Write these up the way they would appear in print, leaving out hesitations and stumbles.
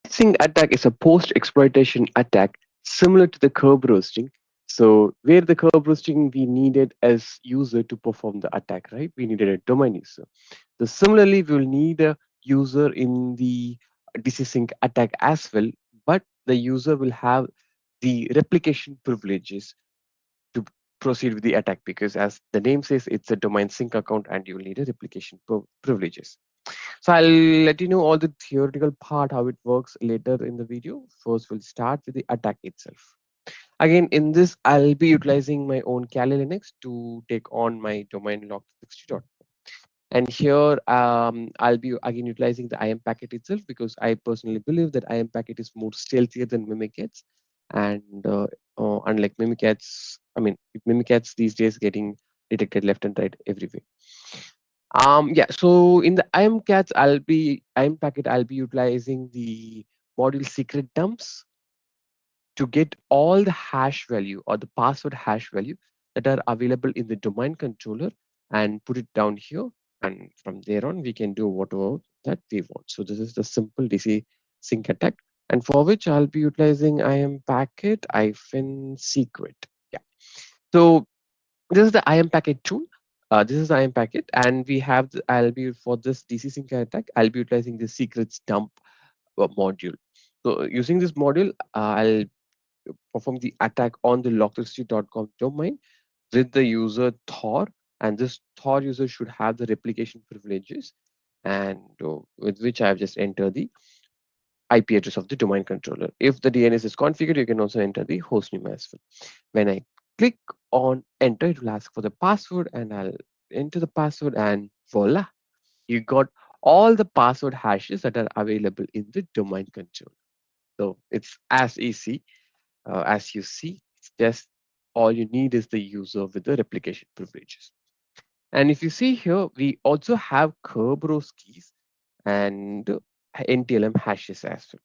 Phishing attack is a post-exploitation attack similar to the curb roasting. So where the curb roasting we needed as user to perform the attack, right? We needed a domain user. So similarly, we will need a user in the DCSync attack as well, but the user will have the replication privileges to proceed with the attack because as the name says, it's a domain sync account and you will need a replication privileges. So I'll let you know all the theoretical part how it works later in the video. First, we'll start with the attack itself. Again, in this, I'll be utilizing my own Kali Linux to take on my domain log60. And here, I'll be again utilizing the IAM packet itself because I personally believe that IAM packet is more stealthier than Mimikatz. And unlike Mimikatz, I mean, Mimikatz these days getting detected left and right everywhere. Yeah, so in the IAM packet, I'll be utilizing the module secret dumps to get all the hash value or the password hash value that are available in the domain controller and put it down here. And from there on, we can do whatever that we want. So this is the simple DC sync attack, and for which I'll be utilizing IAM packet hyphen secret. Yeah. So this is the IAM packet tool. This is the IAM packet, and we have I'll be for this DC sync attack. I'll be utilizing the secrets dump module. So using this module, I'll perform the attack on the log60.com domain with the user Thor, and this Thor user should have the replication privileges, and with which I have just entered the IP address of the domain controller. If the DNS is configured, you can also enter the hostname as well. When I click on enter, it will ask for the password, and I'll enter the password, and voila, you got all the password hashes that are available in the domain controller. So it's as easy as you see. It's just all you need is the user with the replication privileges. And if you see here, we also have Kerberos keys and NTLM hashes as well.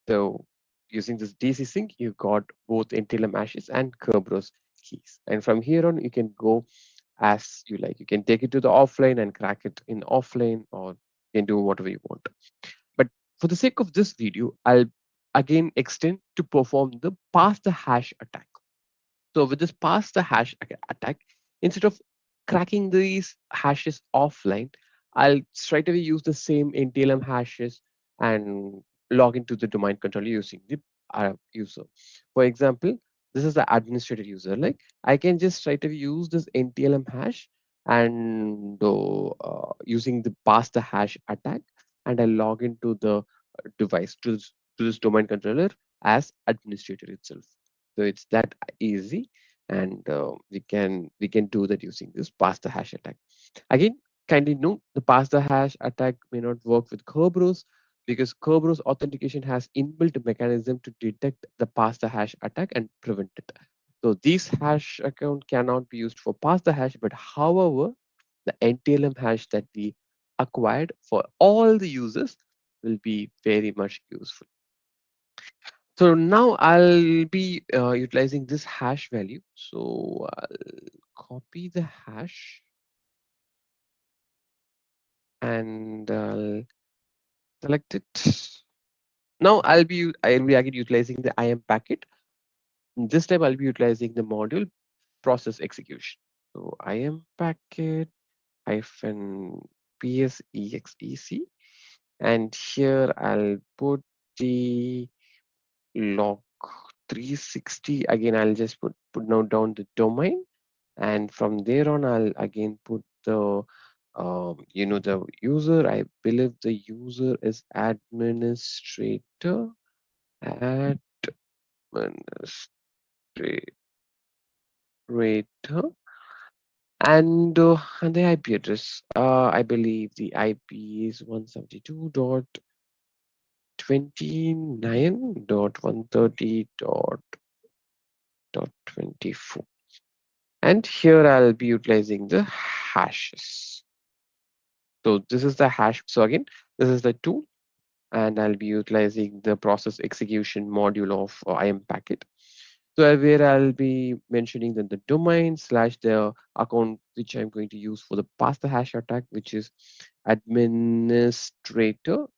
So using this DC sync, you got both NTLM hashes and Kerberos keys. And from here on, you can go as you like. You can take it to the offline and crack it in offline, or you can do whatever you want. But for the sake of this video, I'll again extend to perform the pass the hash attack. So with this pass the hash attack, instead of cracking these hashes offline, I'll straight away use the same NTLM hashes and log into the domain controller using the user. For example, this is the administrator user. Like I can just straight away use this NTLM hash and using the pass the hash attack, and I log into the device to this domain controller as administrator itself. So it's that easy, and we can do that using this pass the hash attack. Again, kindly note the pass the hash attack may not work with Kerberos because Kerberos authentication has inbuilt mechanism to detect the pass the hash attack and prevent it. So this hash account cannot be used for pass the hash, but however, the NTLM hash that we acquired for all the users will be very much useful. So now I'll be utilizing this hash value. So I'll copy the hash and I'll select it. Now I'll be again utilizing the IAM packet. This time I'll be utilizing the module process execution. So IAM packet hyphen psexec, and here I'll put the log 360. Again, I'll just put now down the domain, and from there on I'll again put the the user. I believe the user is administrator. Administrator, and the IP address. I believe the IP is 172.29.130.24, and here I'll be utilizing the hashes. So this is the hash. So again, this is the tool, and I'll be utilizing the process execution module of IAM packet. So where I'll be mentioning that the domain slash the account which I'm going to use for the pass the hash attack, which is administrator.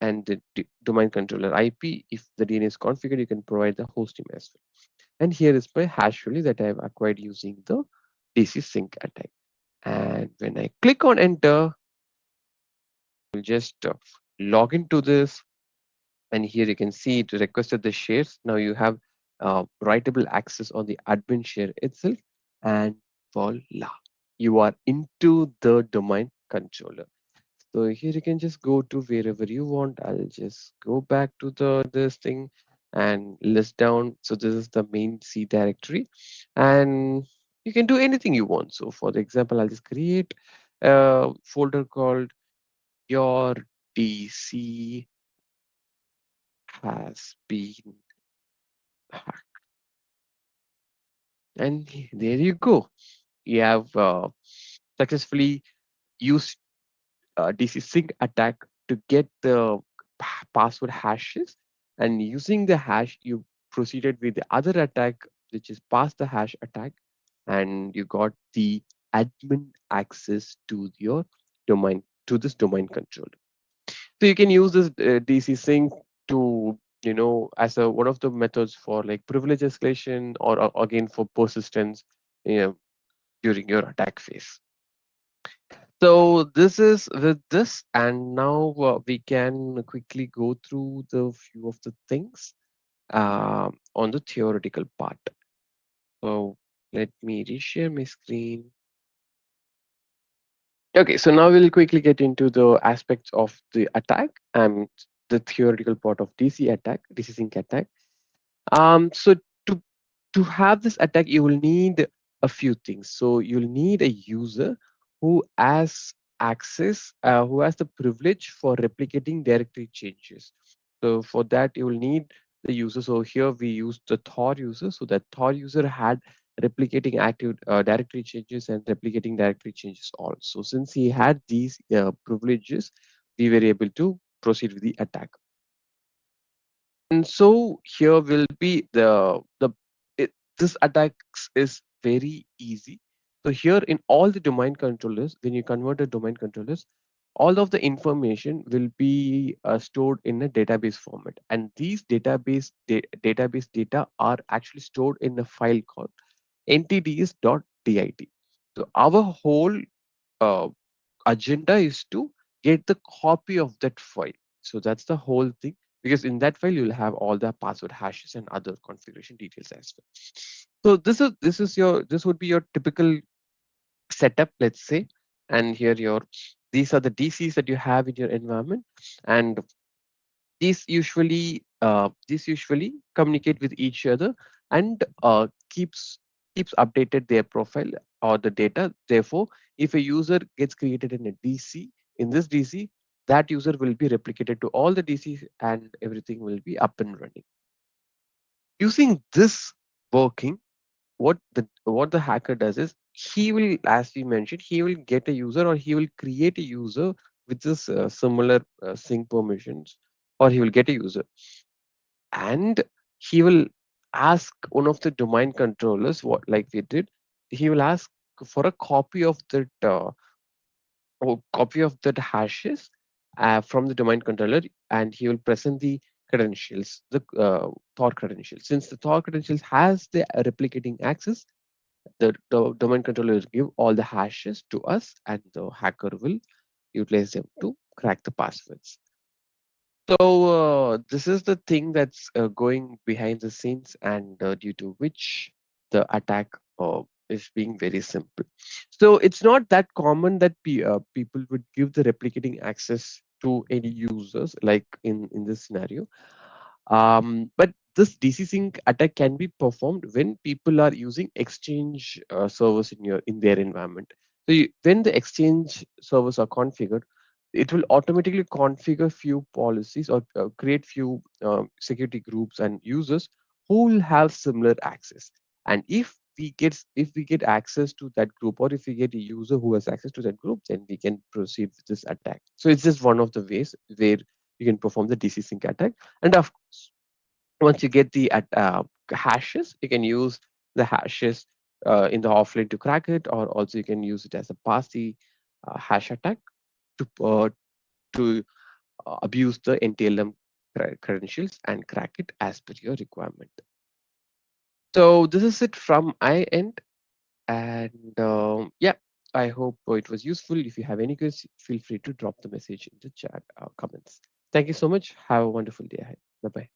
and the domain controller IP. If the DNS is configured, you can provide the host name as well. And here is my hash value that I have acquired using the DCSync attack. And when I click on enter, we'll just log into this. And here you can see it requested the shares. Now you have writable access on the admin share itself. And voila, you are into the domain controller. So here you can just go to wherever you want. I'll just go back to the this thing and list down. So this is the main C directory, and you can do anything you want. So for the example, I'll just create a folder called your DC has been hacked, and there you go. You have successfully used DC sync attack to get the password hashes, and using the hash, you proceeded with the other attack, which is pass the hash attack, and you got the admin access to your domain to this domain controller. So you can use this DC sync to as a one of the methods for like privilege escalation or again for persistence, you know, during your attack phase. So this is with this, and now we can quickly go through the few of the things on the theoretical part. So let me reshare my screen. Okay, so now we'll quickly get into the aspects of the attack and the theoretical part of DC sync attack. So to to have this attack, you will need a few things. So you'll need a user who has access, who has the privilege for replicating directory changes. So for that, you will need the user. So here we use the Tor user. So that Tor user had replicating active directory changes and replicating directory changes also. Since he had these privileges, we were able to proceed with the attack. And so here will be this attacks is very easy. So here in all the domain controllers, when you convert the domain controllers, all of the information will be stored in a database format, and these database data are actually stored in a file called ntds.dit. So our whole uh, agenda is to get the copy of that file. So that's the whole thing, because in that file you'll have all the password hashes and other configuration details as well. So this would be your typical setup, let's say, and here your these are the DCs that you have in your environment, and these usually communicate with each other and keeps updated their profile or the data. Therefore, if a user gets created in a DC, in this DC, that user will be replicated to all the DCs and everything will be up and running. Using this working, what the hacker does is he will, as we mentioned, he will get a user or he will create a user with this similar sync permissions, or he will get a user and he will ask one of the domain controllers, what like we did, he will ask for a copy of that hashes from the domain controller, and he will present the credentials, the Tor credentials. Since the Tor credentials has the replicating access, the domain controller will give all the hashes to us, and the hacker will utilize them to crack the passwords. So this is the thing that's going behind the scenes, and due to which the attack is being very simple. So it's not that common that people would give the replicating access to any users, like in this scenario. But this DC sync attack can be performed when people are using Exchange servers in their environment. So when the Exchange servers are configured, it will automatically configure few policies or create few security groups and users who will have similar access. And if we get access to that group, or if we get a user who has access to that group, then we can proceed with this attack. So it's just one of the ways where you can perform the DC sync attack. And of course, once you get the hashes, you can use the hashes in the offline to crack it, or also you can use it as a pass the hash attack to abuse the NTLM credentials and crack it as per your requirement. So this is it from my end. And yeah, I hope it was useful. If you have any questions, feel free to drop the message in the chat comments. Thank you so much. Have a wonderful day ahead. Bye bye.